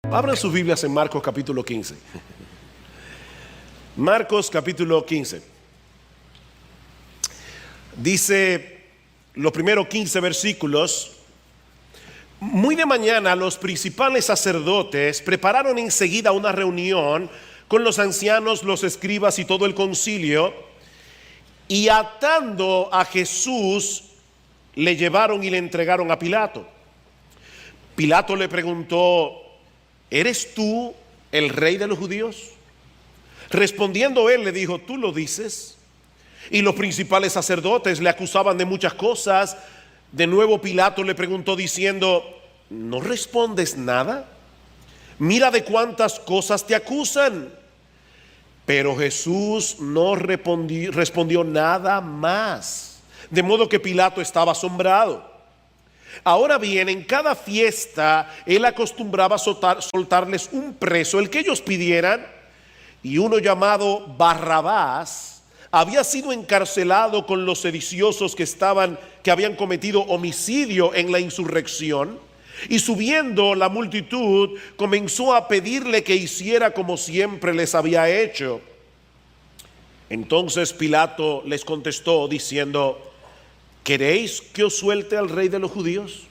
Abran sus Biblias en Marcos capítulo 15. Marcos capítulo 15. Dice los primeros 15 versículos: muy de mañana los principales sacerdotes prepararon enseguida una reunión con los ancianos, los escribas y todo el concilio, y atando a Jesús le llevaron y le entregaron a Pilato. Pilato le preguntó: ¿eres tú el rey de los judíos? Respondiendo él le dijo: tú lo dices. Y los principales sacerdotes le acusaban de muchas cosas. De nuevo Pilato le preguntó diciendo: ¿no respondes nada? Mira de cuántas cosas te acusan. Pero Jesús no respondió nada más, de modo que Pilato estaba asombrado. Ahora bien, en cada fiesta él acostumbraba a soltarles un preso, el que ellos pidieran, y uno llamado Barrabás había sido encarcelado con los sediciosos que habían cometido homicidio en la insurrección. Y subiendo la multitud comenzó a pedirle que hiciera como siempre les había hecho. Entonces Pilato les contestó diciendo: ¿queréis que os suelte al rey de los judíos?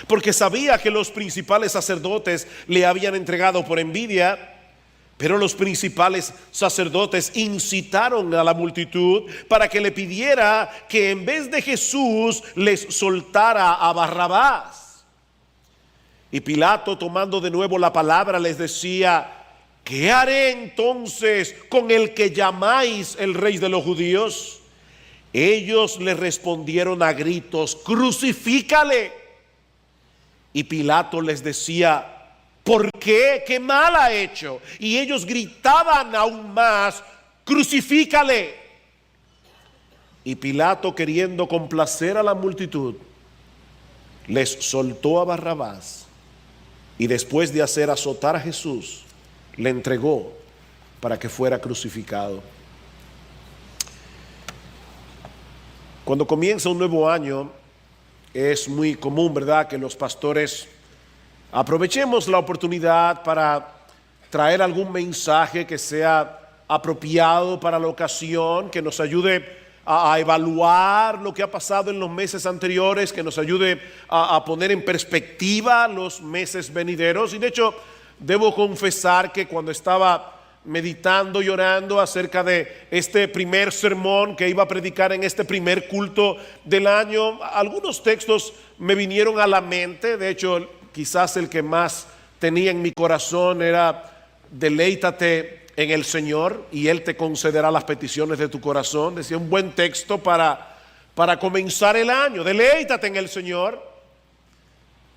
Porque sabía que los principales sacerdotes le habían entregado por envidia. Pero los principales sacerdotes incitaron a la multitud para que le pidiera que en vez de Jesús les soltara a Barrabás. Y Pilato, tomando de nuevo la palabra, les decía: ¿qué haré entonces con el que llamáis el rey de los judíos? Ellos le respondieron a gritos: crucifícale. Y Pilato les decía: ¿por qué? ¿Qué mal ha hecho? Y ellos gritaban aún más: crucifícale. Y Pilato, queriendo complacer a la multitud, les soltó a Barrabás, y después de hacer azotar a Jesús, le entregó para que fuera crucificado. Cuando comienza un nuevo año, es muy común, ¿verdad?, que los pastores aprovechemos la oportunidad para traer algún mensaje que sea apropiado para la ocasión, que nos ayude a evaluar lo que ha pasado en los meses anteriores, que nos ayude a poner en perspectiva los meses venideros. Y de hecho, debo confesar que cuando estaba meditando y orando acerca de este primer sermón que iba a predicar en este primer culto del año, algunos textos me vinieron a la mente. De hecho, quizás el que más tenía en mi corazón era: deleítate en el Señor y Él te concederá las peticiones de tu corazón. Decía un buen texto para comenzar el año: deleítate en el Señor,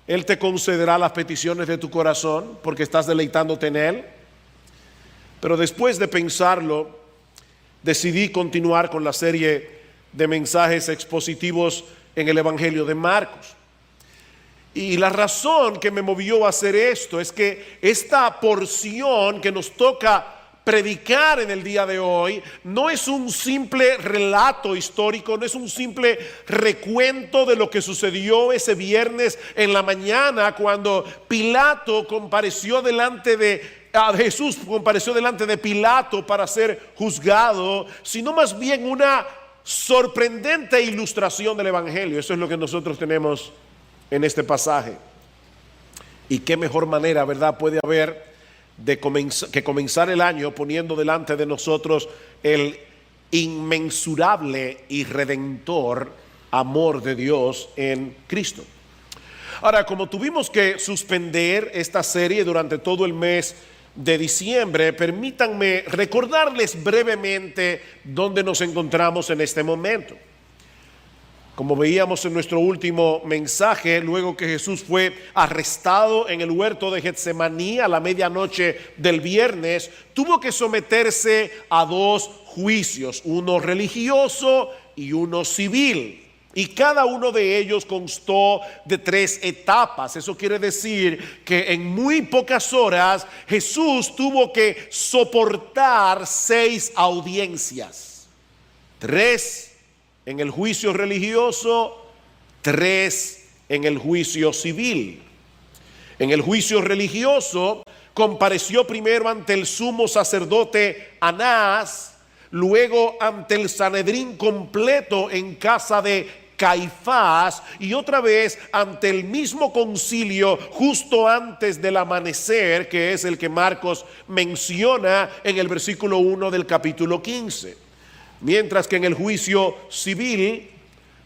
Él te concederá las peticiones de tu corazón porque estás deleitándote en Él. Pero después de pensarlo, decidí continuar con la serie de mensajes expositivos en el Evangelio de Marcos. Y la razón que me movió a hacer esto es que esta porción que nos toca predicar en el día de hoy no es un simple relato histórico, no es un simple recuento de lo que sucedió ese viernes en la mañana cuando Pilato compareció delante de Jesús compareció delante de Pilato para ser juzgado, sino más bien una sorprendente ilustración del Evangelio. Eso es lo que nosotros tenemos en este pasaje. Y qué mejor manera, ¿verdad?, puede haber que comenzar el año poniendo delante de nosotros el inmensurable y redentor amor de Dios en Cristo. Ahora, como tuvimos que suspender esta serie durante todo el mes de diciembre, permítanme recordarles brevemente dónde nos encontramos en este momento. Como veíamos en nuestro último mensaje, luego que Jesús fue arrestado en el huerto de Getsemaní a la medianoche del viernes, tuvo que someterse a dos juicios, uno religioso y uno civil. Y cada uno de ellos constó de 3 etapas. Eso quiere decir que en muy pocas horas Jesús tuvo que soportar 6 audiencias. 3 en el juicio religioso, 3 en el juicio civil. En el juicio religioso compareció primero ante el sumo sacerdote Anás, luego ante el Sanedrín completo en casa de Caifás y otra vez ante el mismo concilio justo antes del amanecer, que es el que Marcos menciona en el versículo 1 del capítulo 15. Mientras que en el juicio civil,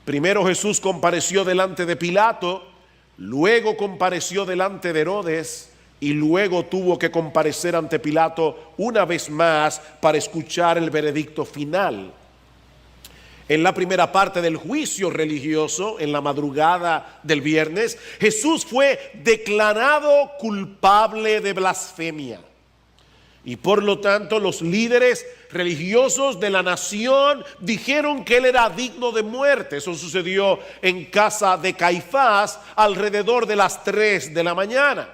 primero Jesús compareció delante de Pilato, luego compareció delante de Herodes y luego tuvo que comparecer ante Pilato una vez más para escuchar el veredicto final. En la primera parte del juicio religioso, en la madrugada del viernes, Jesús fue declarado culpable de blasfemia. Y por lo tanto los líderes religiosos de la nación dijeron que él era digno de muerte. Eso sucedió en casa de Caifás alrededor de las 3 de la mañana.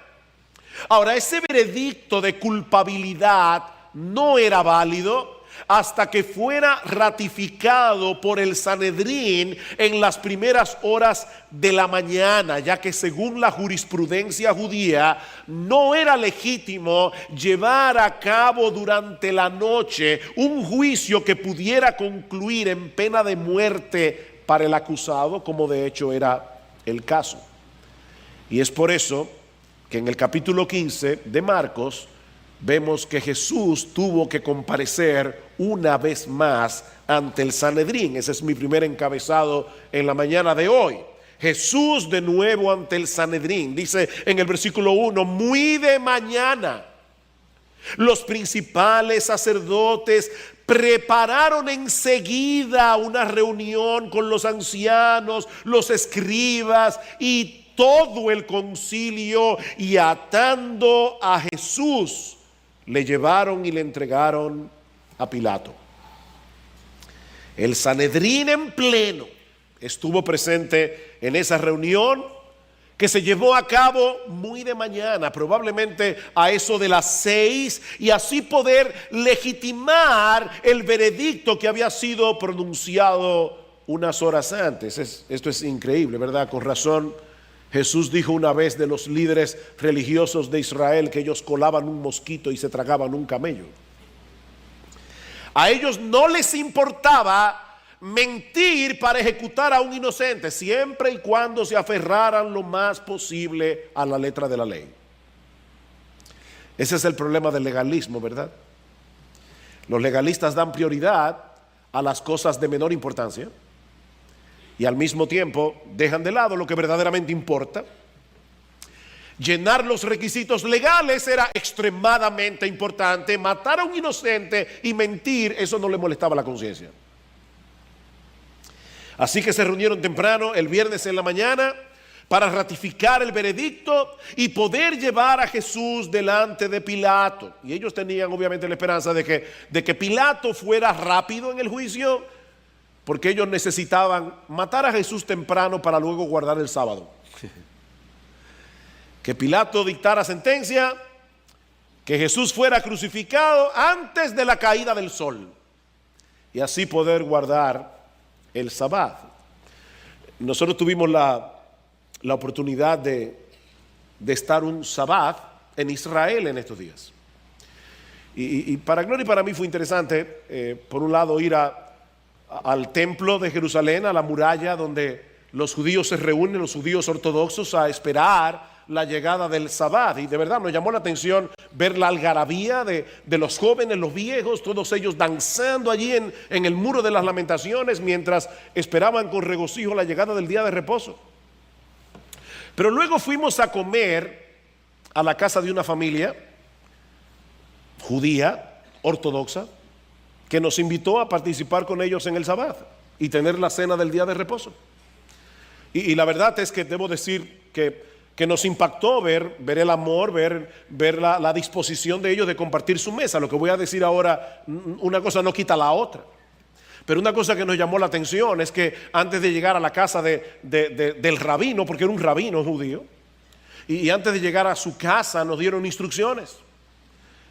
Ahora, ese veredicto de culpabilidad no era válido hasta que fuera ratificado por el Sanedrín en las primeras horas de la mañana, ya que según la jurisprudencia judía no era legítimo llevar a cabo durante la noche un juicio que pudiera concluir en pena de muerte para el acusado, como de hecho era el caso. Y es por eso que en el capítulo 15 de Marcos vemos que Jesús tuvo que comparecer una vez más ante el Sanedrín. Ese es mi primer encabezado en la mañana de hoy. Jesús de nuevo ante el Sanedrín. Dice en el versículo 1, muy de mañana, los principales sacerdotes prepararon enseguida una reunión con los ancianos, los escribas y todo el concilio, y atando a Jesús, le llevaron y le entregaron a Pilato. El Sanedrín en pleno estuvo presente en esa reunión que se llevó a cabo muy de mañana, probablemente a eso de las 6, y así poder legitimar el veredicto que había sido pronunciado unas horas antes. Esto es increíble, ¿verdad? Con razón Jesús dijo una vez de los líderes religiosos de Israel que ellos colaban un mosquito y se tragaban un camello. A ellos no les importaba mentir para ejecutar a un inocente, siempre y cuando se aferraran lo más posible a la letra de la ley. Ese es el problema del legalismo, ¿verdad? Los legalistas dan prioridad a las cosas de menor importancia y al mismo tiempo dejan de lado lo que verdaderamente importa. Llenar los requisitos legales era extremadamente importante. Matar a un inocente y mentir, eso no le molestaba a la conciencia. Así que se reunieron temprano el viernes en la mañana para ratificar el veredicto y poder llevar a Jesús delante de Pilato. Y ellos tenían obviamente la esperanza de que Pilato fuera rápido en el juicio, porque ellos necesitaban matar a Jesús temprano para luego guardar el sábado. Que Pilato dictara sentencia, que Jesús fuera crucificado antes de la caída del sol y así poder guardar el sábado. Nosotros tuvimos la oportunidad de estar un sábado en Israel en estos días. Y para Gloria y para mí fue interesante, por un lado, ir al templo de Jerusalén, a la muralla donde los judíos se reúnen, los judíos ortodoxos, a esperar la llegada del Sabbat. Y de verdad nos llamó la atención ver la algarabía de los jóvenes, los viejos, todos ellos danzando allí en el muro de las lamentaciones mientras esperaban con regocijo la llegada del día de reposo. Pero luego fuimos a comer a la casa de una familia judía, ortodoxa, que nos invitó a participar con ellos en el Sabbat y tener la cena del día de reposo. Y la verdad es que debo decir que nos impactó ver el amor, ver la disposición de ellos de compartir su mesa. Lo que voy a decir ahora, una cosa no quita la otra. Pero una cosa que nos llamó la atención es que antes de llegar a la casa del rabino, porque era un rabino judío, y antes de llegar a su casa nos dieron instrucciones.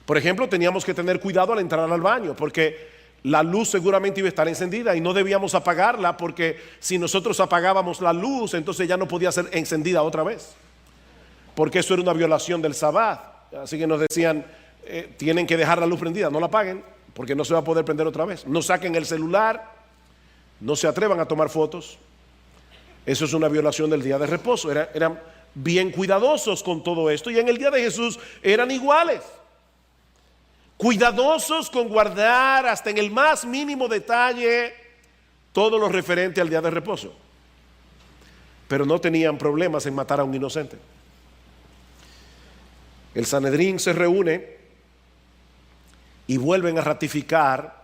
Por ejemplo, teníamos que tener cuidado al entrar al baño, porque la luz seguramente iba a estar encendida y no debíamos apagarla, porque si nosotros apagábamos la luz, entonces ya no podía ser encendida otra vez. porque eso era una violación del sabbat. Así que nos decían, tienen que dejar la luz prendida, no la apaguen, porque no se va a poder prender otra vez. No saquen el celular, no se atrevan a tomar fotos. Eso es una violación del día de reposo. Eran bien cuidadosos con todo esto, y en el día de Jesús eran iguales. Cuidadosos con guardar hasta en el más mínimo detalle todo lo referente al día de reposo. Pero no tenían problemas en matar a un inocente. El Sanedrín se reúne y vuelven a ratificar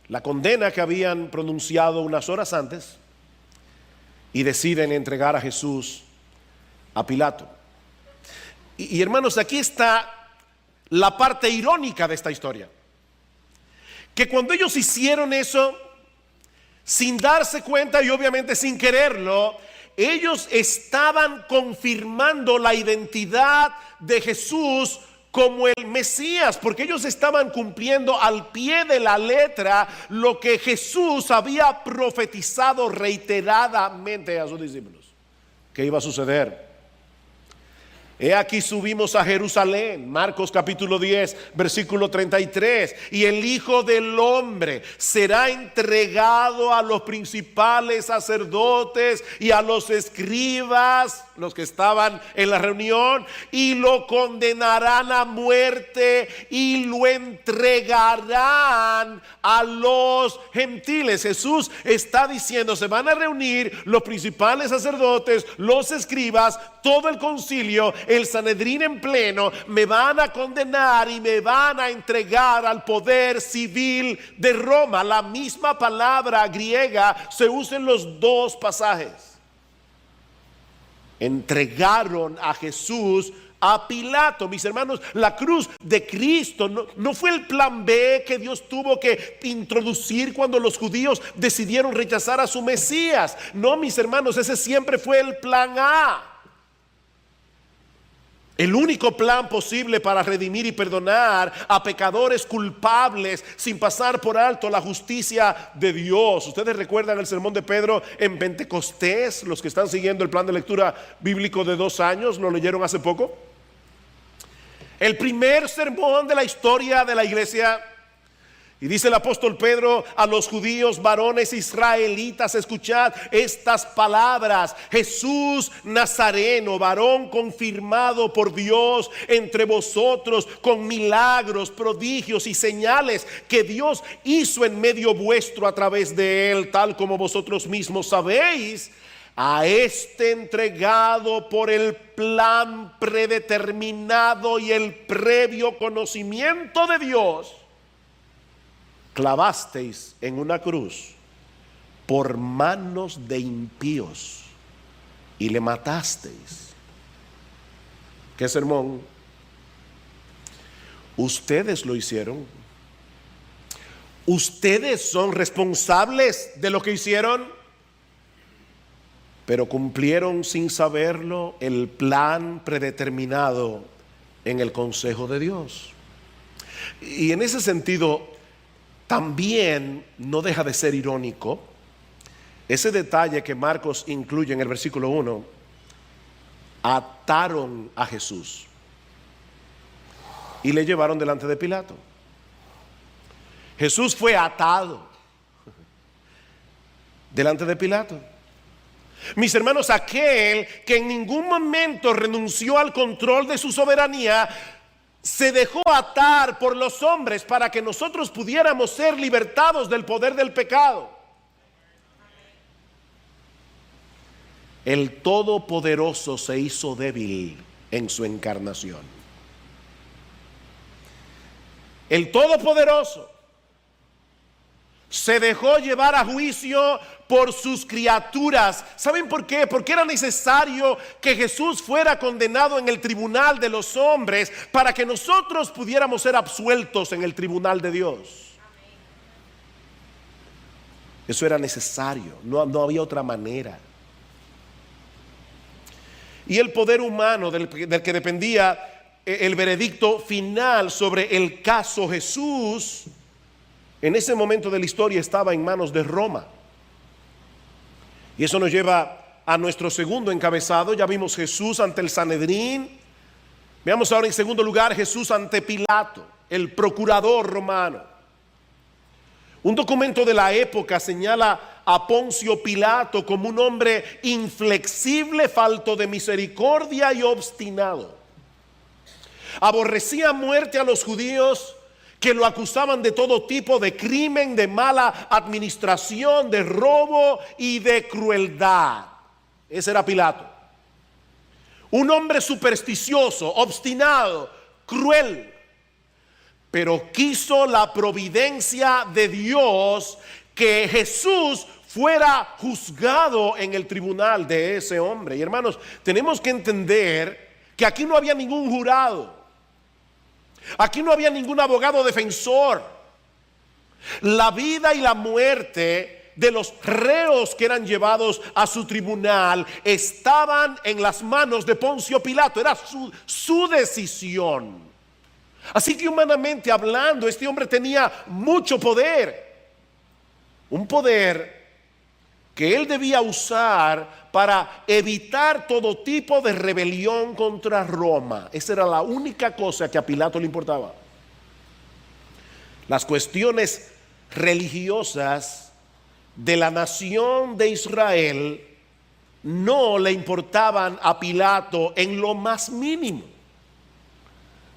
la condena que habían pronunciado unas horas antes y deciden entregar a Jesús a Pilato. Y hermanos, aquí está la parte irónica de esta historia, que cuando ellos hicieron eso, sin darse cuenta y obviamente sin quererlo, ellos estaban confirmando la identidad de Jesús como el Mesías, porque ellos estaban cumpliendo al pie de la letra lo que Jesús había profetizado reiteradamente a sus discípulos que iba a suceder. He aquí subimos a Jerusalén, Marcos capítulo 10, versículo 33, y el Hijo del Hombre será entregado a los principales sacerdotes y a los escribas, los que estaban en la reunión, y lo condenarán a muerte y lo entregarán a los gentiles. Jesús está diciendo, se van a reunir los principales sacerdotes, los escribas, todo el concilio, el Sanedrín en pleno, me van a condenar y me van a entregar al poder civil de Roma. La misma palabra griega se usa en los dos pasajes. Entregaron a Jesús a Pilato. Mis hermanos, la cruz de Cristo no fue el plan B que Dios tuvo que introducir cuando los judíos decidieron rechazar a su Mesías. No, mis hermanos, ese siempre fue el plan A. El único plan posible para redimir y perdonar a pecadores culpables sin pasar por alto la justicia de Dios. Ustedes recuerdan el sermón de Pedro en Pentecostés, los que están siguiendo el plan de lectura bíblico de 2 años, ¿lo leyeron hace poco? El primer sermón de la historia de la iglesia. Y dice el apóstol Pedro a los judíos, varones israelitas, escuchad estas palabras: Jesús Nazareno, varón confirmado por Dios entre vosotros con milagros, prodigios y señales que Dios hizo en medio vuestro a través de él, tal como vosotros mismos sabéis. A este entregado por el plan predeterminado y el previo conocimiento de Dios, clavasteis en una cruz por manos de impíos y le matasteis. ¿Qué sermón? Ustedes lo hicieron. Ustedes son responsables de lo que hicieron, pero cumplieron sin saberlo el plan predeterminado en el consejo de Dios. Y en ese sentido, también no deja de ser irónico ese detalle que Marcos incluye en el versículo 1. Ataron a Jesús y le llevaron delante de Pilato. Jesús fue atado delante de Pilato. Mis hermanos, aquel que en ningún momento renunció al control de su soberanía, se dejó atar por los hombres para que nosotros pudiéramos ser libertados del poder del pecado. El Todopoderoso se hizo débil en su encarnación. El Todopoderoso se dejó llevar a juicio por sus criaturas. ¿Saben por qué? Porque era necesario que Jesús fuera condenado en el tribunal de los hombres para que nosotros pudiéramos ser absueltos en el tribunal de Dios. Eso era necesario, no había otra manera. Y el poder humano del que dependía el veredicto final sobre el caso Jesús, en ese momento de la historia estaba en manos de Roma. Y eso nos lleva a nuestro segundo encabezado. Ya vimos Jesús ante el Sanedrín, Veamos ahora en segundo lugar Jesús ante Pilato, el procurador romano. Un documento de la época señala a Poncio Pilato como un hombre inflexible, falto de misericordia y obstinado. Aborrecía a muerte a los judíos que lo acusaban de todo tipo de crimen, de mala administración, de robo y de crueldad. Ese era Pilato. Un hombre supersticioso, obstinado, cruel. Pero quiso la providencia de Dios que Jesús fuera juzgado en el tribunal de ese hombre. Y hermanos, tenemos que entender que aquí no había ningún jurado. Aquí no había ningún abogado defensor. La vida y la muerte de los reos que eran llevados a su tribunal estaban en las manos de Poncio Pilato. Era su decisión. Así que humanamente hablando, este hombre tenía mucho poder. Un poder que él debía usar para evitar todo tipo de rebelión contra Roma. Esa era la única cosa que a Pilato le importaba. Las cuestiones religiosas de la nación de Israel no le importaban a Pilato en lo más mínimo.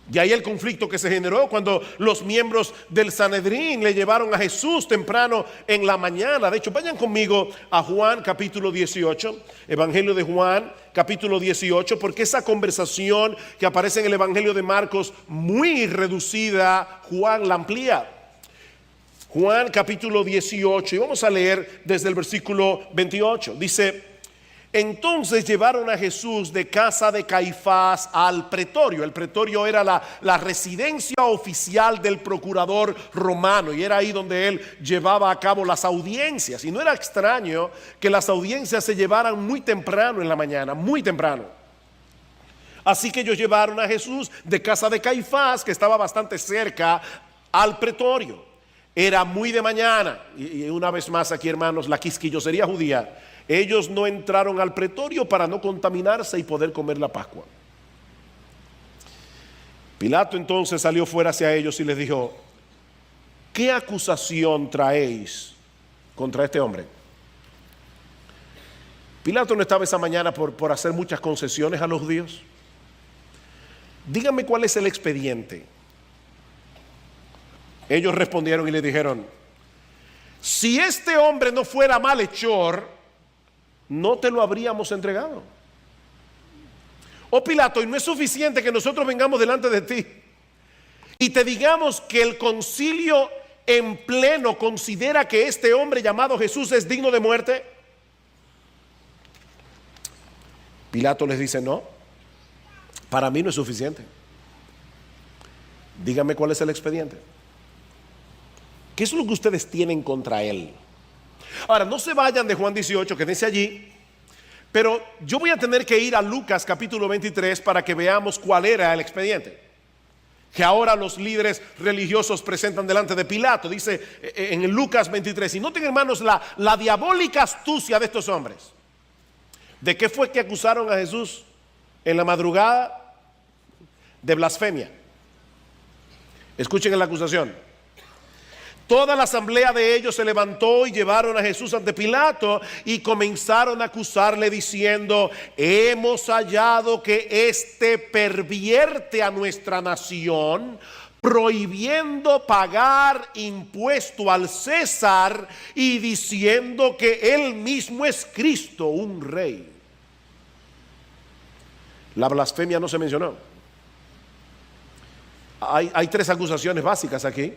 De ahí el conflicto que se generó cuando los miembros del Sanedrín le llevaron a Jesús temprano en la mañana. De hecho, vayan conmigo a Juan capítulo 18, Evangelio de Juan capítulo 18, porque esa conversación que aparece en el Evangelio de Marcos, muy reducida, Juan la amplía. Juan capítulo 18, y vamos a leer desde el versículo 28. Dice: entonces llevaron a Jesús de casa de Caifás al pretorio. El pretorio era la residencia oficial del procurador romano, y era ahí donde él llevaba a cabo las audiencias. Y no era extraño que las audiencias se llevaran muy temprano en la mañana, muy temprano. Así que ellos llevaron a Jesús de casa de Caifás, que estaba bastante cerca, al pretorio. Era muy de mañana. Y una vez más aquí, hermanos, la quisquillosería judía. Ellos no entraron al pretorio para no contaminarse y poder comer la Pascua. Pilato entonces salió fuera hacia ellos y les dijo: ¿qué acusación traéis contra este hombre? Pilato no estaba esa mañana por hacer muchas concesiones a los judíos. Díganme cuál es el expediente. Ellos respondieron y le dijeron: si este hombre no fuera malhechor, no te lo habríamos entregado. Oh Pilato, y no es suficiente que nosotros vengamos delante de ti y te digamos que el concilio en pleno considera que este hombre llamado Jesús es digno de muerte. Pilato les dice: no, para mí no es suficiente. Díganme cuál es el expediente. ¿Qué es lo que ustedes tienen contra él? Ahora, no se vayan de Juan 18, quédense allí, pero yo voy a tener que ir a Lucas capítulo 23 para que veamos cuál era el expediente que ahora los líderes religiosos presentan delante de Pilato. Dice en Lucas 23, y noten, hermanos, la diabólica astucia de estos hombres. ¿De qué fue que acusaron a Jesús en la madrugada? De blasfemia. Escuchen la acusación. Toda la asamblea de ellos se levantó y llevaron a Jesús ante Pilato y comenzaron a acusarle diciendo: hemos hallado que éste pervierte a nuestra nación, prohibiendo pagar impuesto al César y diciendo que él mismo es Cristo, un rey. La blasfemia no se mencionó. Hay tres acusaciones básicas aquí.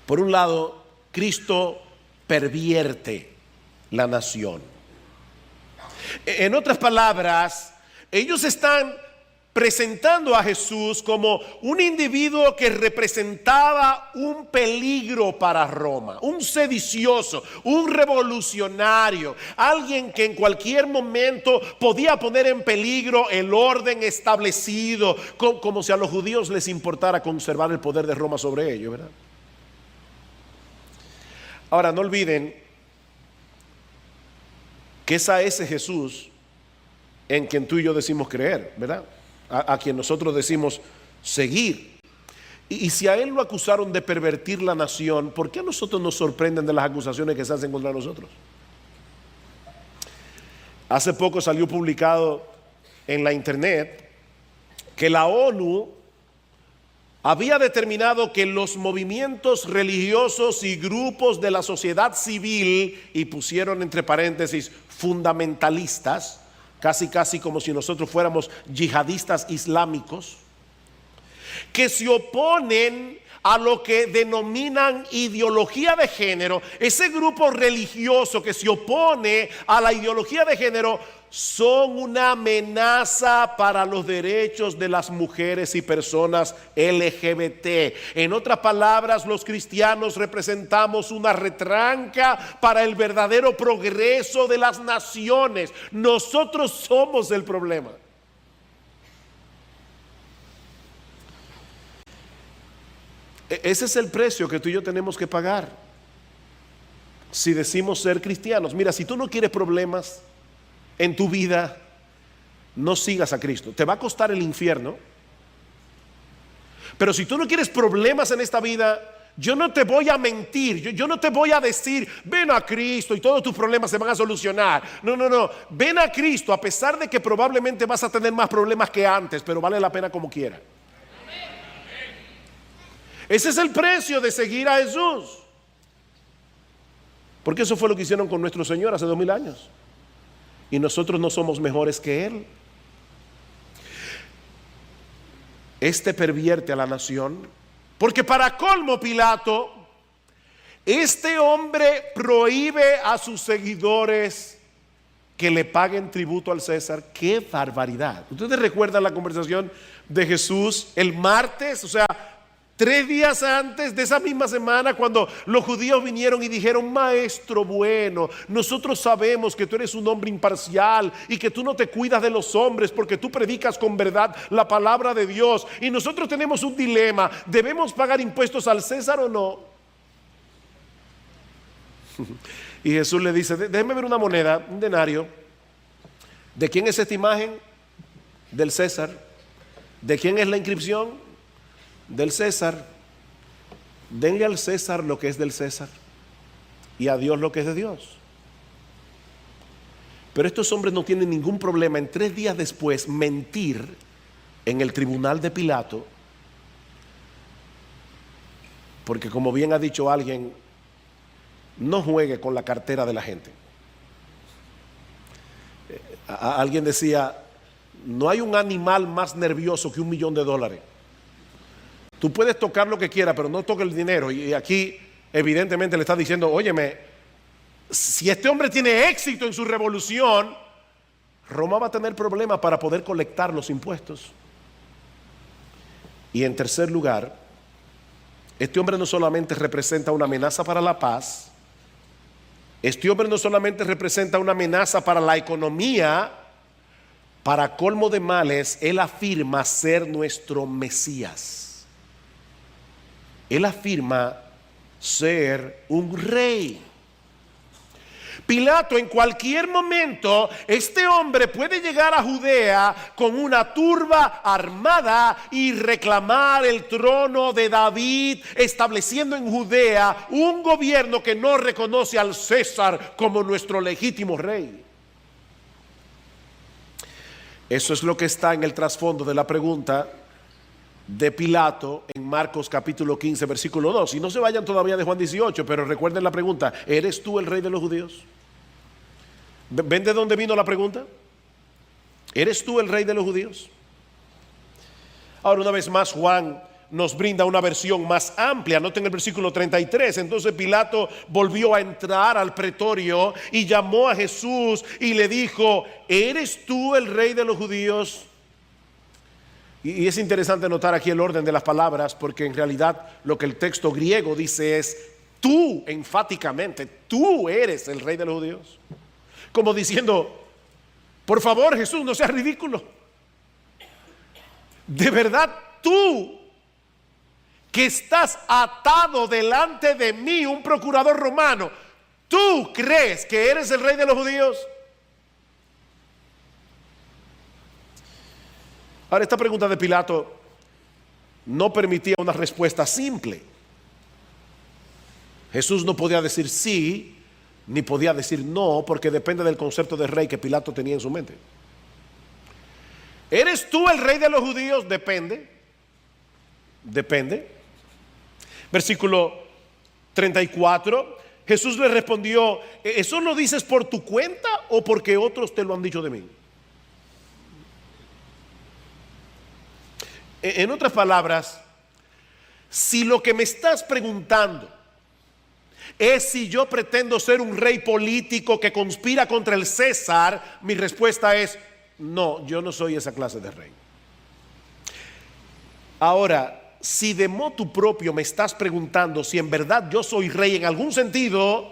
Por un lado, Cristo pervierte la nación. En otras palabras, ellos están presentando a Jesús como un individuo que representaba un peligro para Roma, un sedicioso, un revolucionario, alguien que en cualquier momento podía poner en peligro el orden establecido, como si a los judíos les importara conservar el poder de Roma sobre ellos, ¿verdad? Ahora, no olviden que es a ese Jesús en quien tú y yo decimos creer, ¿verdad? a quien nosotros decimos seguir. Y si a él lo acusaron de pervertir la nación, ¿por qué a nosotros nos sorprenden de las acusaciones que se hacen contra nosotros? Hace poco salió publicado en la internet que la ONU había determinado que los movimientos religiosos y grupos de la sociedad civil, y pusieron entre paréntesis fundamentalistas, casi como si nosotros fuéramos yihadistas islámicos, que se oponen a lo que denominan ideología de género, ese grupo religioso que se opone a la ideología de género, son una amenaza para los derechos de las mujeres y personas LGBT. En otras palabras, los cristianos representamos una retranca para el verdadero progreso de las naciones. Nosotros somos el problema. Ese es el precio que tú y yo tenemos que pagar si decimos ser cristianos. Mira, si tú no quieres problemas en tu vida, no sigas a Cristo. Te va a costar el infierno. Pero si tú no quieres problemas en esta vida, yo no te voy a mentir, yo no te voy a decir ven a Cristo y todos tus problemas se van a solucionar. No, ven a Cristo, a pesar de que probablemente vas a tener más problemas que antes, pero vale la pena como quiera. Ese es el precio de seguir a Jesús. Porque eso fue lo que hicieron con nuestro Señor hace 2000 años. Y nosotros no somos mejores que Él. Este pervierte a la nación, porque para colmo Pilato, este hombre prohíbe a sus seguidores que le paguen tributo al César. ¡Qué barbaridad! ¿Ustedes recuerdan la conversación de Jesús el martes? O sea, 3 días antes de esa misma semana, cuando los judíos vinieron y dijeron: maestro bueno, nosotros sabemos que tú eres un hombre imparcial y que tú no te cuidas de los hombres porque tú predicas con verdad la palabra de Dios, y nosotros tenemos un dilema: ¿debemos pagar impuestos al César o no? Y Jesús le dice: déjeme ver una moneda, un denario. ¿De quién es esta imagen? Del César. ¿De quién es la inscripción? Del César. Denle al César lo que es del César y a Dios lo que es de Dios. Pero estos hombres no tienen ningún problema en 3 días después mentir en el tribunal de Pilato, porque, como bien ha dicho alguien, no juegue con la cartera de la gente. Alguien decía: no hay un animal más nervioso que $1.000.000. Tú puedes tocar lo que quieras, pero no toques el dinero. Y aquí evidentemente le está diciendo: óyeme, si este hombre tiene éxito en su revolución, Roma va a tener problemas para poder colectar los impuestos. Y en tercer lugar, este hombre no solamente representa una amenaza para la paz, este hombre no solamente representa una amenaza para la economía, para colmo de males, él afirma ser nuestro Mesías. Él afirma ser un rey. Pilato, en cualquier momento, este hombre puede llegar a Judea con una turba armada y reclamar el trono de David, estableciendo en Judea un gobierno que no reconoce al César como nuestro legítimo rey. Eso es lo que está en el trasfondo de la pregunta de Pilato en Marcos capítulo 15 versículo 2. Y no se vayan todavía de Juan 18, pero recuerden la pregunta: ¿eres tú el rey de los judíos? ¿Ven de dónde vino la pregunta? ¿Eres tú el rey de los judíos? Ahora, una vez más, Juan nos brinda una versión más amplia. Noten el versículo 33. Entonces Pilato volvió a entrar al pretorio y llamó a Jesús y le dijo: ¿eres tú el rey de los judíos? Y es interesante notar aquí el orden de las palabras, porque en realidad lo que el texto griego dice es: tú, enfáticamente, tú eres el rey de los judíos. Como diciendo: por favor, Jesús, no seas ridículo. De verdad, tú, que estás atado delante de mí, un procurador romano, ¿tú crees que eres el rey de los judíos? Ahora, esta pregunta de Pilato no permitía una respuesta simple. Jesús no podía decir sí, ni podía decir no, porque depende del concepto de rey que Pilato tenía en su mente. ¿Eres tú el rey de los judíos? Depende. Versículo 34, Jesús le respondió, ¿eso lo dices por tu cuenta o porque otros te lo han dicho de mí? En otras palabras, si lo que me estás preguntando es si yo pretendo ser un rey político que conspira contra el César, mi respuesta es no, yo no soy esa clase de rey. Ahora, si de motu propio me estás preguntando si en verdad yo soy rey en algún sentido,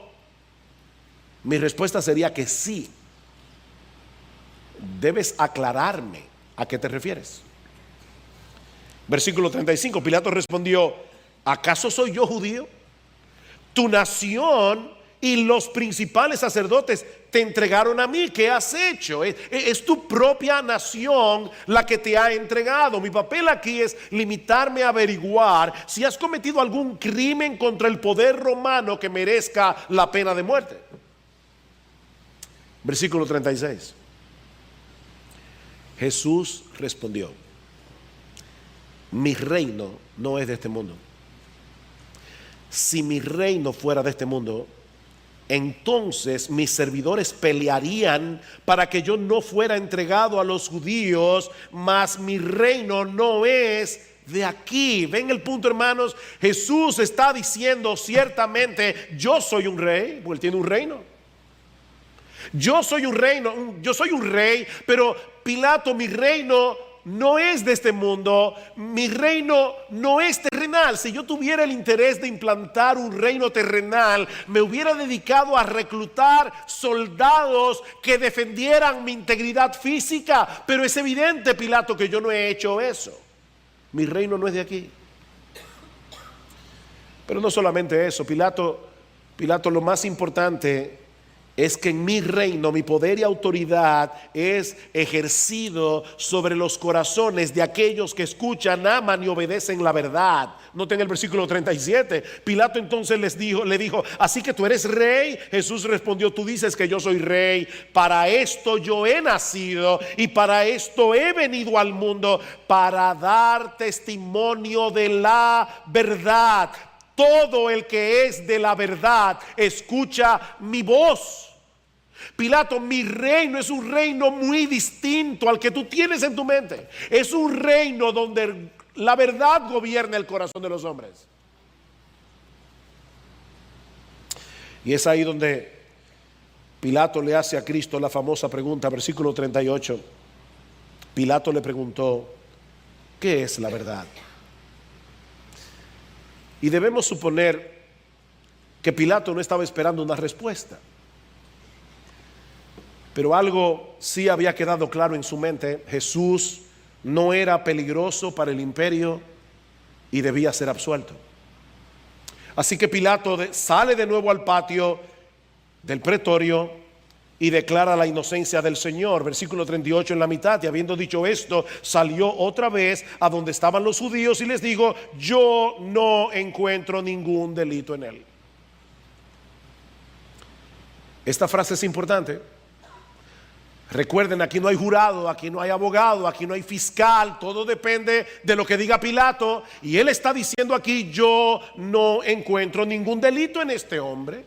mi respuesta sería que sí. Debes aclararme a qué te refieres. Versículo 35, Pilato respondió, ¿acaso soy yo judío? Tu nación y los principales sacerdotes te entregaron a mí. ¿Qué has hecho? Es tu propia nación la que te ha entregado. Mi papel aquí es limitarme a averiguar si has cometido algún crimen contra el poder romano que merezca la pena de muerte. Versículo 36. Jesús respondió, mi reino no es de este mundo. Si mi reino fuera de este mundo, entonces mis servidores pelearían para que yo no fuera entregado a los judíos, mas mi reino no es de aquí. ¿Ven el punto, hermanos? Jesús está diciendo ciertamente, yo soy un rey, porque él tiene un reino. Yo soy un reino, yo soy un rey, pero Pilato, mi reino no es de este mundo, mi reino no es terrenal. Si yo tuviera el interés de implantar un reino terrenal, me hubiera dedicado a reclutar soldados que defendieran mi integridad física. Pero es evidente, Pilato, que yo no he hecho eso. Mi reino no es de aquí. Pero no solamente eso, Pilato, lo más importante es que en mi reino mi poder y autoridad es ejercido sobre los corazones de aquellos que escuchan, aman y obedecen la verdad. Noten el versículo 37. Pilato entonces le dijo, ¿así que tú eres rey? Jesús respondió, tú dices que yo soy rey. Para esto yo he nacido y para esto he venido al mundo, para dar testimonio de la verdad. Todo el que es de la verdad escucha mi voz. Pilato, mi reino es un reino muy distinto al que tú tienes en tu mente. Es un reino donde la verdad gobierna el corazón de los hombres. Y es ahí donde Pilato le hace a Cristo la famosa pregunta, versículo 38. Pilato le preguntó, ¿qué es la verdad? Y debemos suponer que Pilato no estaba esperando una respuesta. Pero algo sí había quedado claro en su mente: Jesús no era peligroso para el imperio y debía ser absuelto. Así que Pilato sale de nuevo al patio del pretorio y declara la inocencia del Señor. Versículo 38 en la mitad. Y habiendo dicho esto, salió otra vez a donde estaban los judíos y les dijo, yo no encuentro ningún delito en él. Esta frase es importante. Recuerden, aquí no hay jurado, aquí no hay abogado, aquí no hay fiscal, todo depende de lo que diga Pilato. Y él está diciendo aquí, yo no encuentro ningún delito en este hombre.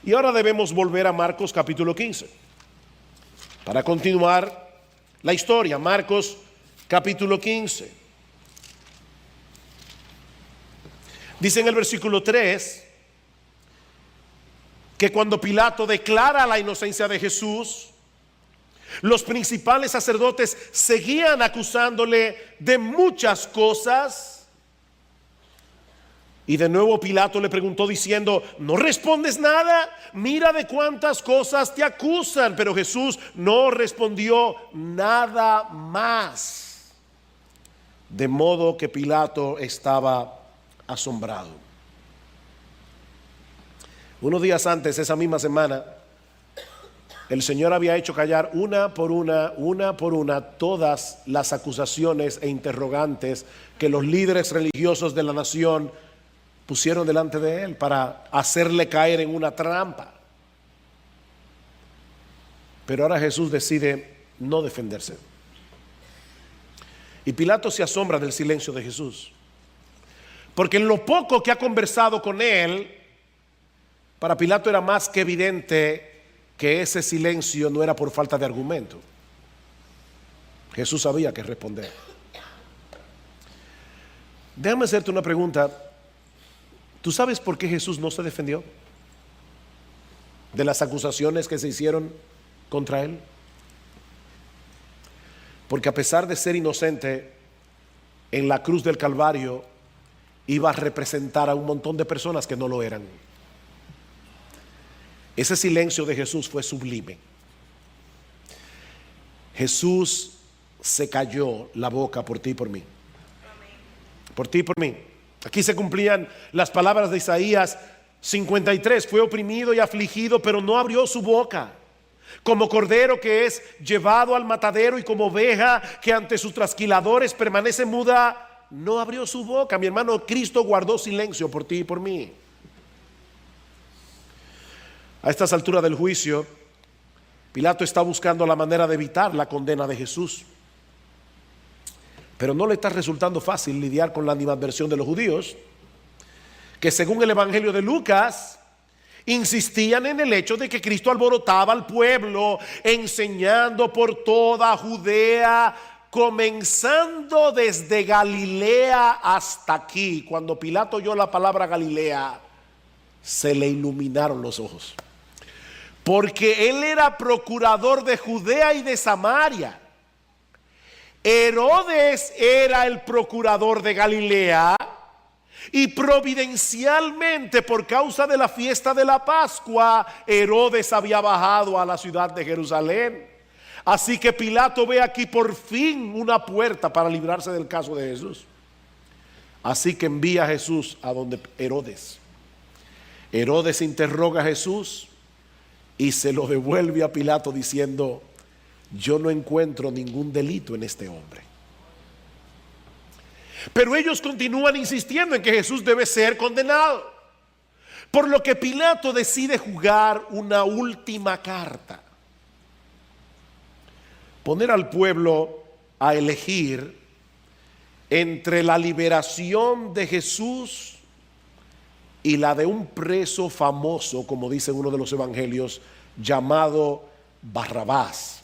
Y ahora debemos volver a Marcos capítulo 15 para continuar la historia. Marcos capítulo 15. Dice en el versículo 3 que cuando Pilato declara la inocencia de Jesús, los principales sacerdotes seguían acusándole de muchas cosas. Y de nuevo Pilato le preguntó diciendo, ¿no respondes nada? Mira de cuántas cosas te acusan. Pero Jesús no respondió nada más. De modo que Pilato estaba asombrado. Unos días antes, esa misma semana, El Señor había hecho callar una por una, todas las acusaciones e interrogantes que los líderes religiosos de la nación pusieron delante de él para hacerle caer en una trampa. Pero ahora Jesús decide no defenderse. Y Pilato se asombra del silencio de Jesús, porque en lo poco que ha conversado con él, para Pilato era más que evidente que ese silencio no era por falta de argumento. Jesús sabía qué responder. Déjame hacerte una pregunta. ¿Tú sabes por qué Jesús no se defendió de las acusaciones que se hicieron contra él? Porque a pesar de ser inocente, en la cruz del Calvario iba a representar a un montón de personas que no lo eran. Ese silencio de Jesús fue sublime. Jesús se cayó la boca por ti y por mí. Por ti y por mí. Aquí se cumplían las palabras de Isaías 53. Fue oprimido y afligido, pero no abrió su boca. Como cordero que es llevado al matadero, y como oveja que ante sus trasquiladores permanece muda, no abrió su boca. Mi hermano, Cristo guardó silencio por ti y por mí. A estas alturas del juicio, Pilato está buscando la manera de evitar la condena de Jesús, pero no le está resultando fácil lidiar con la animadversión de los judíos, que según el Evangelio de Lucas insistían en el hecho de que Cristo alborotaba al pueblo, enseñando por toda Judea, comenzando desde Galilea hasta aquí. Cuando Pilato oyó la palabra Galilea, se le iluminaron los ojos, porque él era procurador de Judea y de Samaria. Herodes era el procurador de Galilea, y providencialmente, por causa de la fiesta de la Pascua, Herodes había bajado a la ciudad de Jerusalén. Así que Pilato ve aquí por fin una puerta para librarse del caso de Jesús. Así que envía a Jesús a donde Herodes. Herodes interroga a Jesús y se lo devuelve a Pilato diciendo: yo no encuentro ningún delito en este hombre. Pero ellos continúan insistiendo en que Jesús debe ser condenado, por lo que Pilato decide jugar una última carta: poner al pueblo a elegir entre la liberación de Jesús y la de un preso famoso, como dice uno de los evangelios, llamado Barrabás.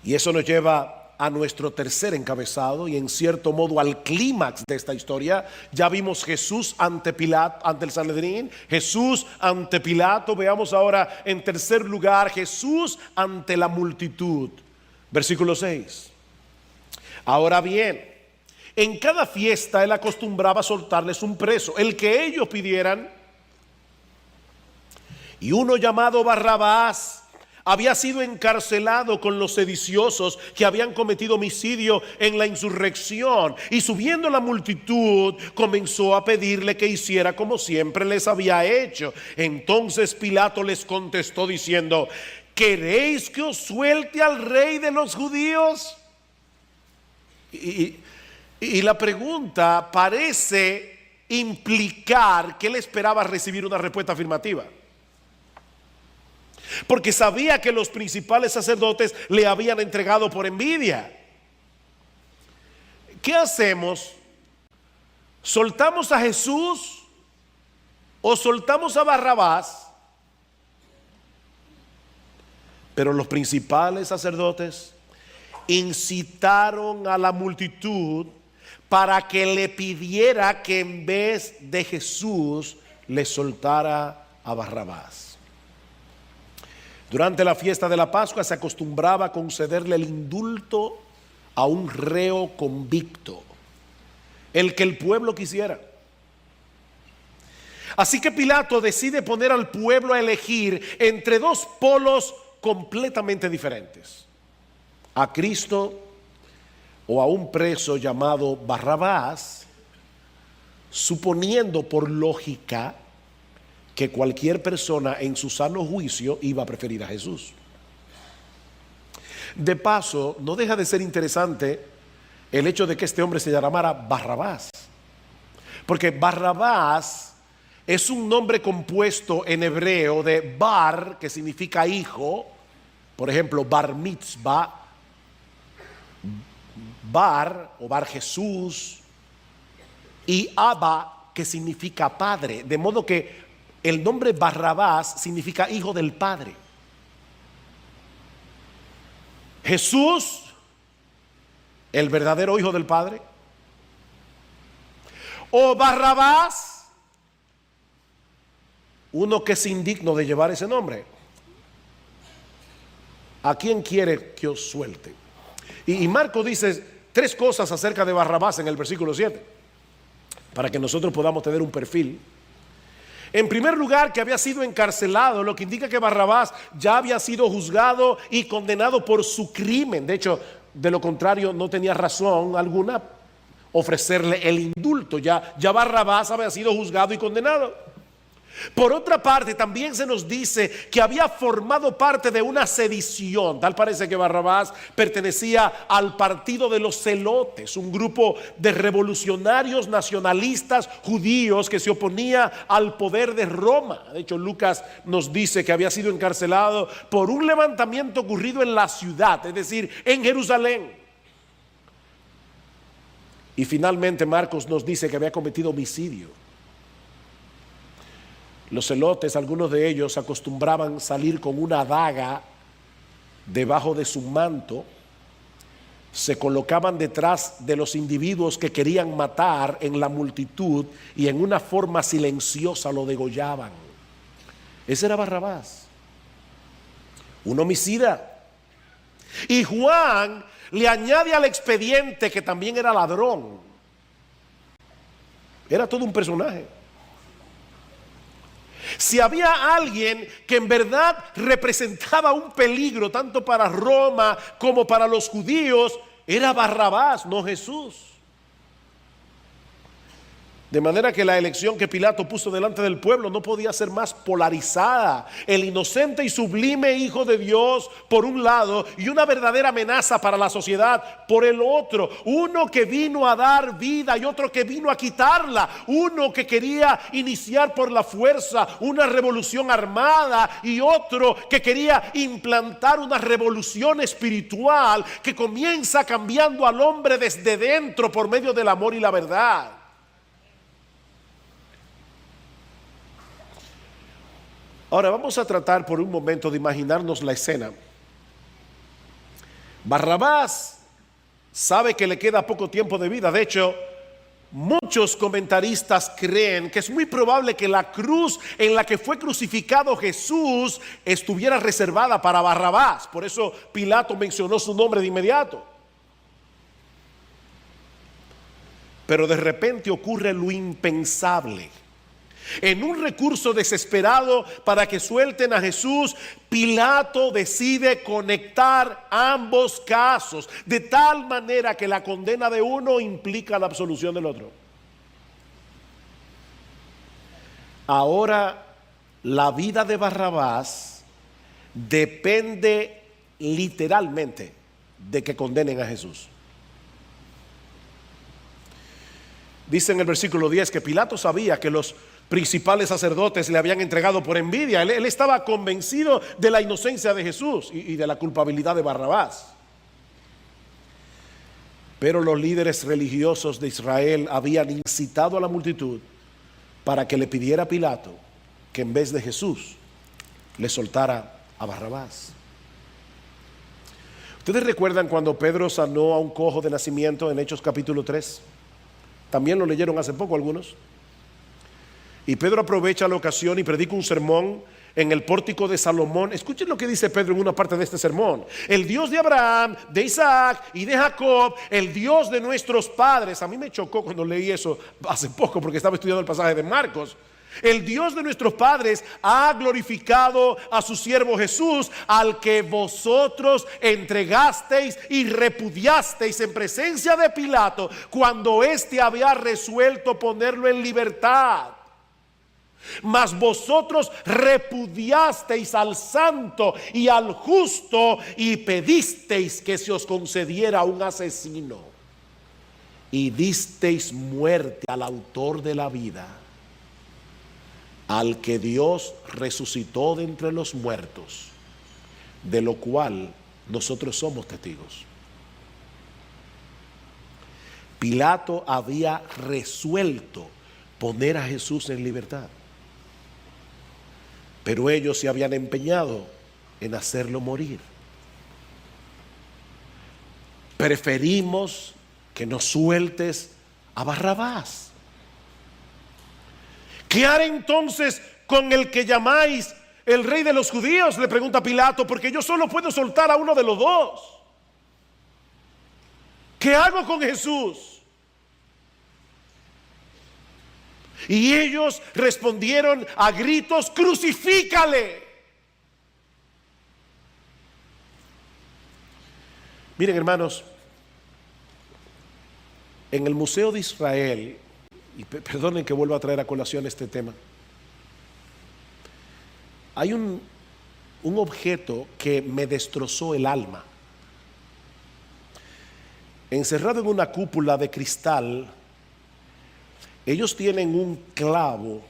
Y eso nos lleva a nuestro tercer encabezado y en cierto modo al clímax de esta historia. Ya vimos Jesús ante Pilato, ante el Sanedrín, Jesús ante Pilato. Veamos ahora en tercer lugar Jesús ante la multitud. Versículo 6. Ahora bien, en cada fiesta él acostumbraba a soltarles un preso, el que ellos pidieran. Y uno llamado Barrabás había sido encarcelado con los sediciosos que habían cometido homicidio en la insurrección. Y subiendo la multitud, comenzó a pedirle que hiciera como siempre les había hecho. Entonces Pilato les contestó diciendo: ¿queréis que os suelte al rey de los judíos? Y la pregunta parece implicar que él esperaba recibir una respuesta afirmativa, porque sabía que los principales sacerdotes le habían entregado por envidia. ¿Qué hacemos? ¿Soltamos a Jesús o soltamos a Barrabás? Pero los principales sacerdotes incitaron a la multitud para que le pidiera que en vez de Jesús le soltara a Barrabás. Durante la fiesta de la Pascua se acostumbraba a concederle el indulto a un reo convicto, el que el pueblo quisiera. Así que Pilato decide poner al pueblo a elegir entre dos polos completamente diferentes: a Cristo o a un preso llamado Barrabás, suponiendo por lógica que cualquier persona en su sano juicio iba a preferir a Jesús. De paso, no deja de ser interesante el hecho de que este hombre se llamara Barrabás, porque Barrabás es un nombre compuesto en hebreo de bar, que significa hijo, por ejemplo, bar mitzvah, bar o bar Jesús, y Abba, que significa padre, de modo que el nombre Barrabás significa hijo del padre. Jesús, el verdadero hijo del padre, o Barrabás, uno que es indigno de llevar ese nombre. ¿A quién quiere que os suelte? Y Marcos dice 3 cosas acerca de Barrabás en el versículo 7, para que nosotros podamos tener un perfil. En primer lugar, que había sido encarcelado, lo que indica que Barrabás ya había sido juzgado y condenado por su crimen. De hecho, de lo contrario, no tenía razón alguna ofrecerle el indulto. Ya Barrabás había sido juzgado y condenado. Por otra parte, también se nos dice que había formado parte de una sedición. Tal parece que Barrabás pertenecía al partido de los celotes, un grupo de revolucionarios nacionalistas judíos que se oponía al poder de Roma. De hecho, Lucas nos dice que había sido encarcelado por un levantamiento ocurrido en la ciudad, es decir, en Jerusalén. Y finalmente Marcos nos dice que había cometido homicidio. Los celotes, algunos de ellos acostumbraban salir con una daga debajo de su manto, se colocaban detrás de los individuos que querían matar en la multitud y en una forma silenciosa lo degollaban. Ese era Barrabás, un homicida. Y Juan le añade al expediente que también era ladrón. Era todo un personaje. Si había alguien que en verdad representaba un peligro tanto para Roma como para los judíos, era Barrabás, no Jesús. De manera que la elección que Pilato puso delante del pueblo no podía ser más polarizada. El inocente y sublime Hijo de Dios por un lado y una verdadera amenaza para la sociedad por el otro. Uno que vino a dar vida y otro que vino a quitarla. Uno que quería iniciar por la fuerza una revolución armada y otro que quería implantar una revolución espiritual que comienza cambiando al hombre desde dentro por medio del amor y la verdad. Ahora vamos a tratar por un momento de imaginarnos la escena. Barrabás sabe que le queda poco tiempo de vida. De hecho, muchos comentaristas creen que es muy probable que la cruz en la que fue crucificado Jesús estuviera reservada para Barrabás. Por eso Pilato mencionó su nombre de inmediato. Pero de repente ocurre lo impensable. En un recurso desesperado para que suelten a Jesús, Pilato decide conectar ambos casos, de tal manera que la condena de uno implica la absolución del otro. Ahora, la vida de Barrabás depende literalmente de que condenen a Jesús. Dice en el versículo 10 que Pilato sabía que los principales sacerdotes le habían entregado por envidia. Él estaba convencido de la inocencia de Jesús y de la culpabilidad de Barrabás. Pero los líderes religiosos de Israel habían incitado a la multitud para que le pidiera a Pilato que en vez de Jesús le soltara a Barrabás. ¿Ustedes recuerdan cuando Pedro sanó a un cojo de nacimiento en Hechos capítulo 3? También lo leyeron hace poco algunos. Y Pedro aprovecha la ocasión y predica un sermón en el pórtico de Salomón. Escuchen lo que dice Pedro en una parte de este sermón. El Dios de Abraham, de Isaac y de Jacob, el Dios de nuestros padres. A mí me chocó cuando leí eso hace poco porque estaba estudiando el pasaje de Marcos. El Dios de nuestros padres ha glorificado a su siervo Jesús, al que vosotros entregasteis y repudiasteis en presencia de Pilato cuando éste había resuelto ponerlo en libertad. Mas vosotros repudiasteis al santo y al justo y pedisteis que se os concediera un asesino y disteis muerte al autor de la vida, al que Dios resucitó de entre los muertos, de lo cual nosotros somos testigos. Pilato había resuelto poner a Jesús en libertad, pero ellos se habían empeñado en hacerlo morir. Preferimos que nos sueltes a Barrabás. ¿Qué haré entonces con el que llamáis el rey de los judíos?, le pregunta Pilato, porque yo solo puedo soltar a uno de los dos. ¿Qué hago con Jesús? Y ellos respondieron a gritos: crucifícale. Miren, hermanos, en el Museo de Israel, y perdonen que vuelva a traer a colación este tema, hay un objeto que me destrozó el alma. Encerrado en una cúpula de cristal, ellos tienen un clavo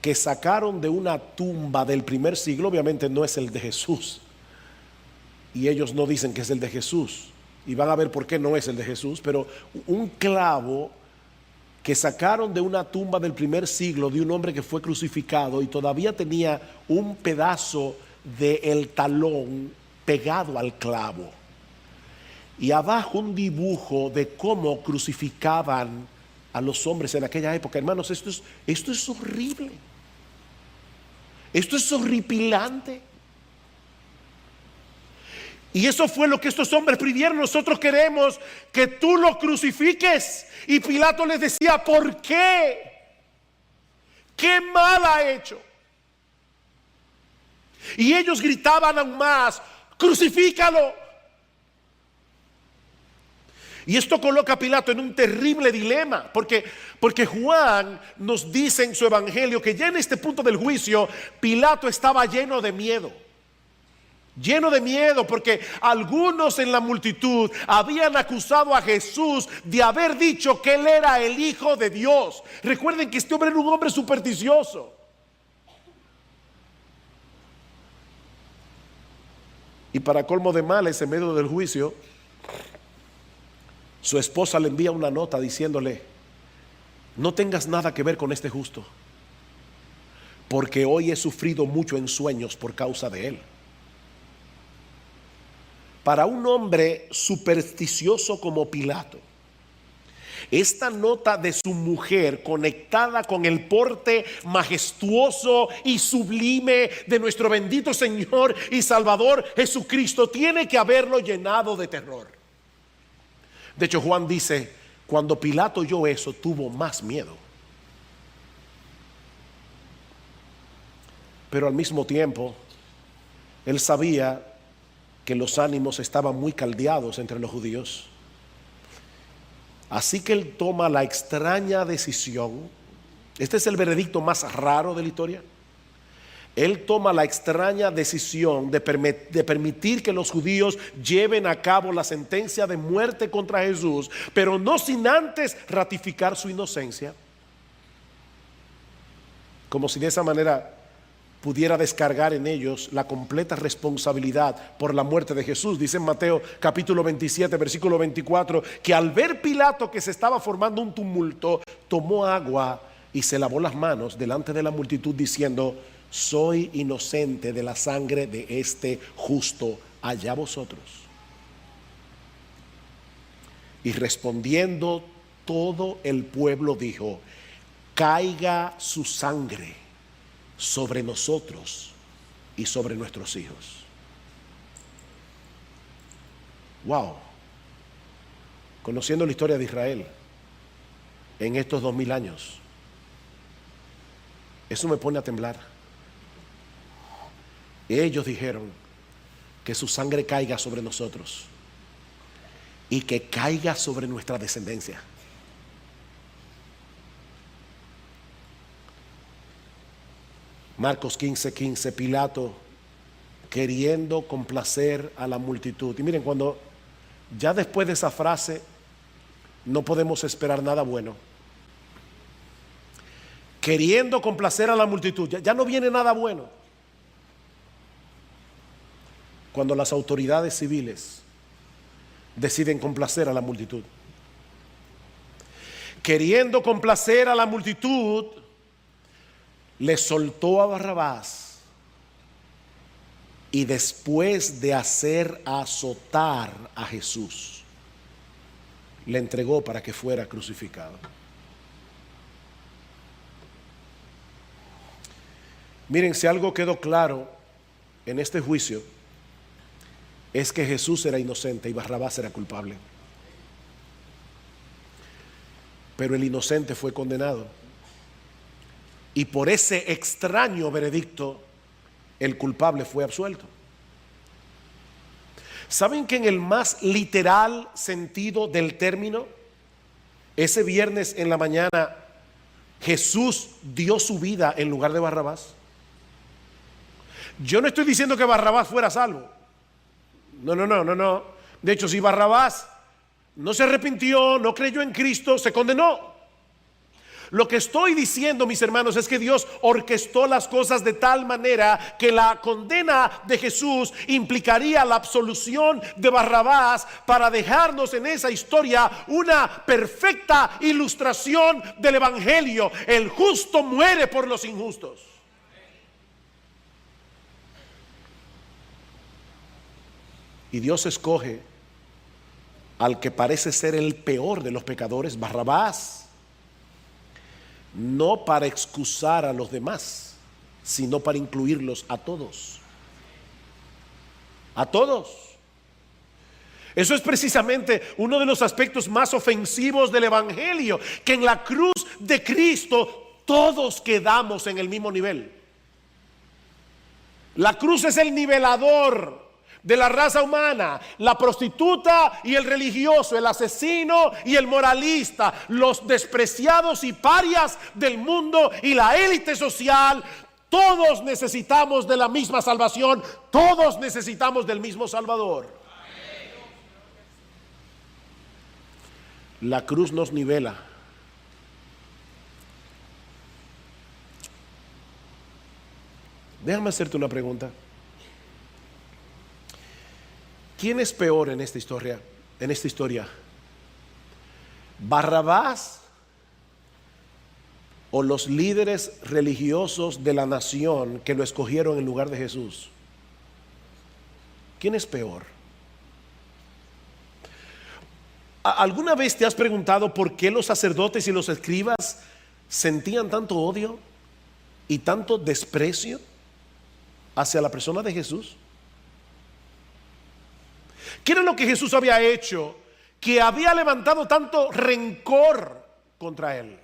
que sacaron de una tumba del primer siglo. Obviamente no es el de Jesús, y ellos no dicen que es el de Jesús, y van a ver por qué no es el de Jesús, pero un clavo que sacaron de una tumba del primer siglo de un hombre que fue crucificado y todavía tenía un pedazo del talón pegado al clavo, y abajo un dibujo de cómo crucificaban a los hombres en aquella época. Hermanos, esto es horrible, esto es horripilante. Y eso fue lo que estos hombres pidieron: nosotros queremos que tú lo crucifiques. Y Pilato les decía: ¿por qué? ¿Qué mal ha hecho? Y ellos gritaban aún más: crucifícalo. Y esto coloca a Pilato en un terrible dilema, porque Juan nos dice en su evangelio que ya en este punto del juicio Pilato estaba lleno de miedo. Lleno de miedo, porque algunos en la multitud habían acusado a Jesús de haber dicho que él era el Hijo de Dios. Recuerden que este hombre era un hombre supersticioso. Y para colmo de males, en medio del juicio, su esposa le envía una nota diciéndole: no tengas nada que ver con este justo, porque hoy he sufrido mucho en sueños por causa de él. Para un hombre supersticioso como Pilato, esta nota de su mujer, conectada con el porte majestuoso y sublime de nuestro bendito Señor y Salvador Jesucristo, tiene que haberlo llenado de terror. De hecho, Juan dice: cuando Pilato oyó eso, tuvo más miedo. Pero al mismo tiempo, él sabía que los ánimos estaban muy caldeados entre los judíos. Así que él toma la extraña decisión. Este es el veredicto más raro de la historia. Él toma la extraña decisión de permitir que los judíos lleven a cabo la sentencia de muerte contra Jesús, pero no sin antes ratificar su inocencia, como si de esa manera pudiera descargar en ellos la completa responsabilidad por la muerte de Jesús. Dice en Mateo capítulo 27 versículo 24 que al ver Pilato que se estaba formando un tumulto, tomó agua y se lavó las manos delante de la multitud diciendo: soy inocente de la sangre de este justo, allá vosotros. Y respondiendo todo el pueblo dijo: caiga su sangre sobre nosotros y sobre nuestros hijos. Wow. Conociendo la historia de Israel en estos 2000 años, eso me pone a temblar. Ellos dijeron: que su sangre caiga sobre nosotros y que caiga sobre nuestra descendencia. Marcos 15:15, Pilato queriendo complacer a la multitud. Y miren, cuando ya después de esa frase no podemos esperar nada bueno. Queriendo complacer a la multitud, ya no viene nada bueno. Cuando las autoridades civiles deciden complacer a la multitud. Queriendo complacer a la multitud, le soltó a Barrabás y después de hacer azotar a Jesús, le entregó para que fuera crucificado. Miren, si algo quedó claro en este juicio, es que Jesús era inocente y Barrabás era culpable. Pero el inocente fue condenado. Y por ese extraño veredicto, el culpable fue absuelto. ¿Saben que en el más literal sentido del término, ese viernes en la mañana, Jesús dio su vida en lugar de Barrabás? Yo no estoy diciendo que Barrabás fuera salvo. No. De hecho, si Barrabás no se arrepintió, no creyó en Cristo, se condenó. Lo que estoy diciendo, mis hermanos, es que Dios orquestó las cosas de tal manera que la condena de Jesús implicaría la absolución de Barrabás, para dejarnos en esa historia una perfecta ilustración del Evangelio. El justo muere por los injustos. Y Dios escoge al que parece ser el peor de los pecadores, Barrabás, no para excusar a los demás, sino para incluirlos a todos. A todos. Eso es precisamente uno de los aspectos más ofensivos del Evangelio, que en la cruz de Cristo todos quedamos en el mismo nivel. La cruz es el nivelador de la raza humana. La prostituta y el religioso, el asesino y el moralista, los despreciados y parias del mundo y la élite social, todos necesitamos de la misma salvación, todos necesitamos del mismo Salvador. La cruz nos nivela. Déjame hacerte una pregunta. ¿Quién es peor en esta historia? ¿Barrabás o los líderes religiosos de la nación que lo escogieron en lugar de Jesús? ¿Quién es peor? ¿Alguna vez te has preguntado por qué los sacerdotes y los escribas sentían tanto odio y tanto desprecio hacia la persona de Jesús? ¿Qué era lo que Jesús había hecho que había levantado tanto rencor contra él?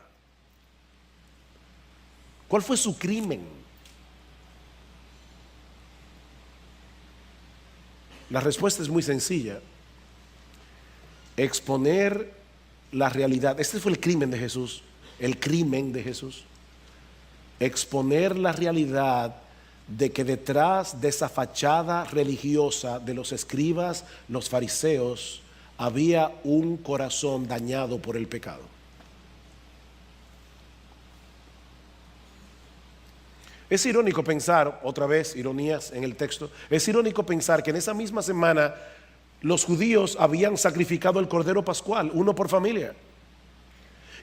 ¿Cuál fue su crimen? La respuesta es muy sencilla. Exponer la realidad. Este fue el crimen de Jesús. El crimen de Jesús. Exponer la realidad de que detrás de esa fachada religiosa de los escribas, los fariseos, había un corazón dañado por el pecado. Es irónico pensar, otra vez ironías en el texto, es irónico pensar que en esa misma semana los judíos habían sacrificado el cordero pascual, uno por familia.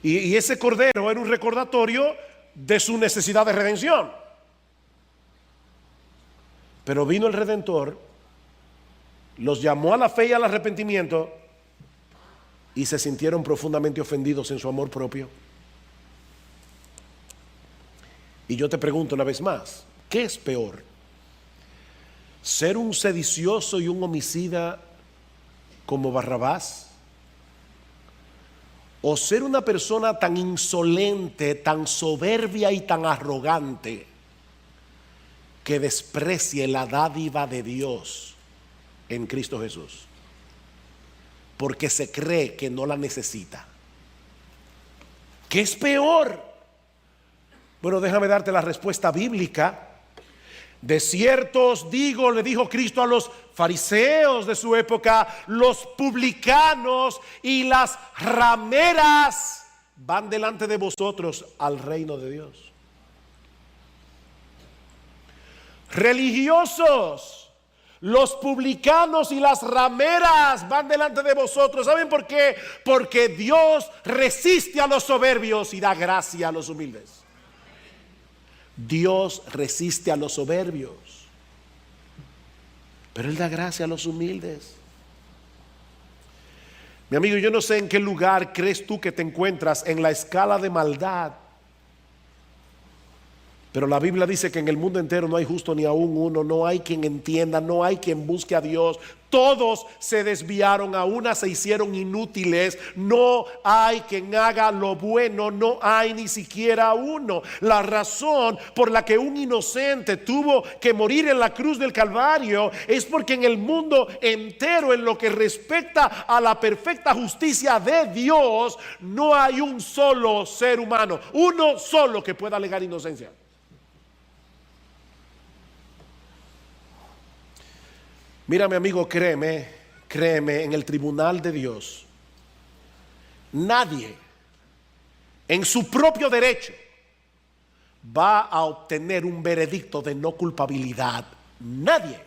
Y ese cordero era un recordatorio de su necesidad de redención. Pero vino el Redentor, los llamó a la fe y al arrepentimiento y se sintieron profundamente ofendidos en su amor propio. Y yo te pregunto una vez más, ¿qué es peor? ¿Ser un sedicioso y un homicida como Barrabás? ¿O ser una persona tan insolente, tan soberbia y tan arrogante que desprecie la dádiva de Dios en Cristo Jesús, porque se cree que no la necesita? ¿Qué es peor? Bueno, déjame darte la respuesta bíblica. De cierto os digo, le dijo Cristo a los fariseos de su época, los publicanos y las rameras van delante de vosotros al reino de Dios. Religiosos, los publicanos y las rameras van delante de vosotros. ¿Saben por qué? Porque Dios resiste a los soberbios y da gracia a los humildes. Dios resiste a los soberbios, pero Él da gracia a los humildes. Mi amigo, yo no sé en qué lugar crees tú que te encuentras en la escala de maldad, pero la Biblia dice que en el mundo entero no hay justo ni aún uno, no hay quien entienda, no hay quien busque a Dios. Todos se desviaron, a una se hicieron inútiles, no hay quien haga lo bueno, no hay ni siquiera uno. La razón por la que un inocente tuvo que morir en la cruz del Calvario es porque en el mundo entero, en lo que respecta a la perfecta justicia de Dios, no hay un solo ser humano, uno solo que pueda alegar inocencia. Mira, mi amigo, créeme, en el tribunal de Dios, nadie en su propio derecho va a obtener un veredicto de no culpabilidad. Nadie.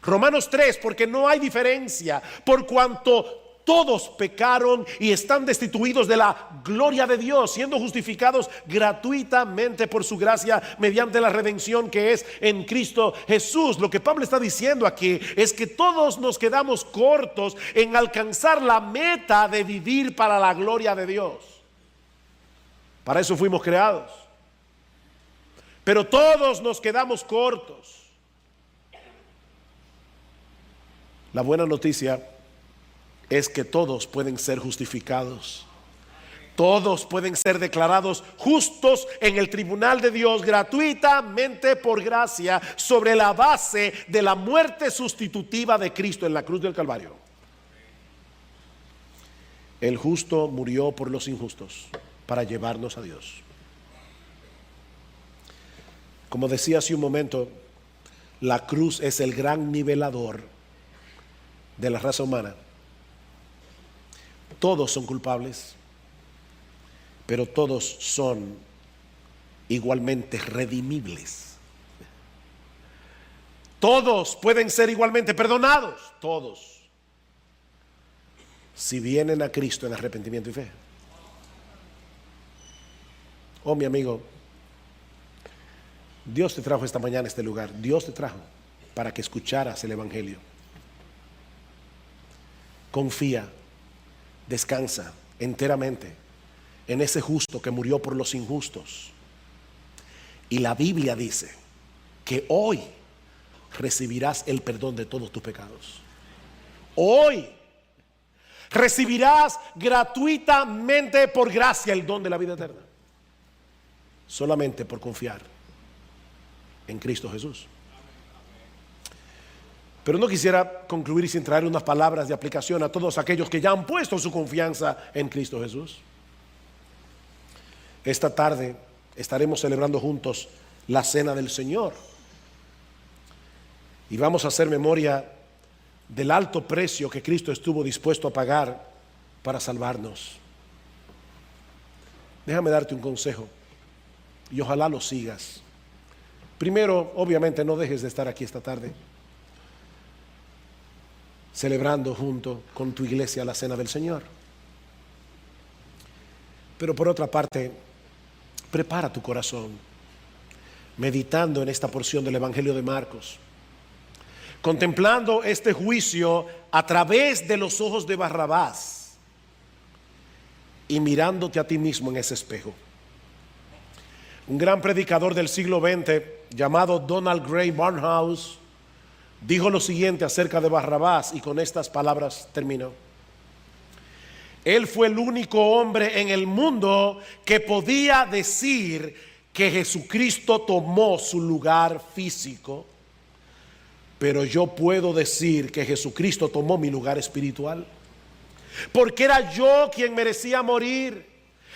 Romanos 3, porque no hay diferencia, por cuanto todos pecaron y están destituidos de la gloria de Dios, siendo justificados gratuitamente por su gracia mediante la redención que es en Cristo Jesús. Lo que Pablo está diciendo aquí es que todos nos quedamos cortos en alcanzar la meta de vivir para la gloria de Dios. Para eso fuimos creados. Pero todos nos quedamos cortos. La buena noticia es que todos pueden ser justificados. Todos pueden ser declarados justos en el tribunal de Dios gratuitamente por gracia, sobre la base de la muerte sustitutiva de Cristo en la cruz del Calvario. El justo murió por los injustos para llevarnos a Dios. Como decía hace un momento, la cruz es el gran nivelador de la raza humana. Todos son culpables, pero todos son igualmente redimibles. Todos pueden ser igualmente perdonados, todos, si vienen a Cristo en arrepentimiento y fe. Oh, mi amigo, Dios te trajo esta mañana a este lugar. Dios te trajo para que escucharas el Evangelio. Confía, descansa enteramente en ese justo que murió por los injustos. Y la Biblia dice que hoy recibirás el perdón de todos tus pecados. Hoy recibirás gratuitamente por gracia el don de la vida eterna. Solamente por confiar en Cristo Jesús. Pero no quisiera concluir sin traer unas palabras de aplicación a todos aquellos que ya han puesto su confianza en Cristo Jesús. Esta tarde estaremos celebrando juntos la Cena del Señor. Y vamos a hacer memoria del alto precio que Cristo estuvo dispuesto a pagar para salvarnos. Déjame darte un consejo y ojalá lo sigas. Primero, obviamente, no dejes de estar aquí esta tarde celebrando junto con tu iglesia la Cena del Señor. Pero por otra parte, prepara tu corazón meditando en esta porción del Evangelio de Marcos, contemplando este juicio a través de los ojos de Barrabás y mirándote a ti mismo en ese espejo. Un gran predicador del siglo XX llamado Donald Grey Barnhouse dijo lo siguiente acerca de Barrabás, y con estas palabras termino. Él fue el único hombre en el mundo que podía decir que Jesucristo tomó su lugar físico, pero yo puedo decir que Jesucristo tomó mi lugar espiritual, porque era yo quien merecía morir.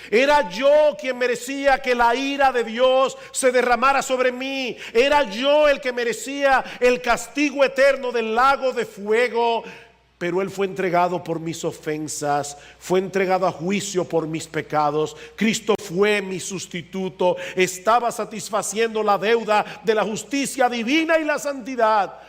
Era yo quien merecía que la ira de Dios se derramara sobre mí. Era yo el que merecía el castigo eterno del lago de fuego. Pero Él fue entregado por mis ofensas, fue entregado a juicio por mis pecados. Cristo fue mi sustituto, estaba satisfaciendo la deuda de la justicia divina y la santidad.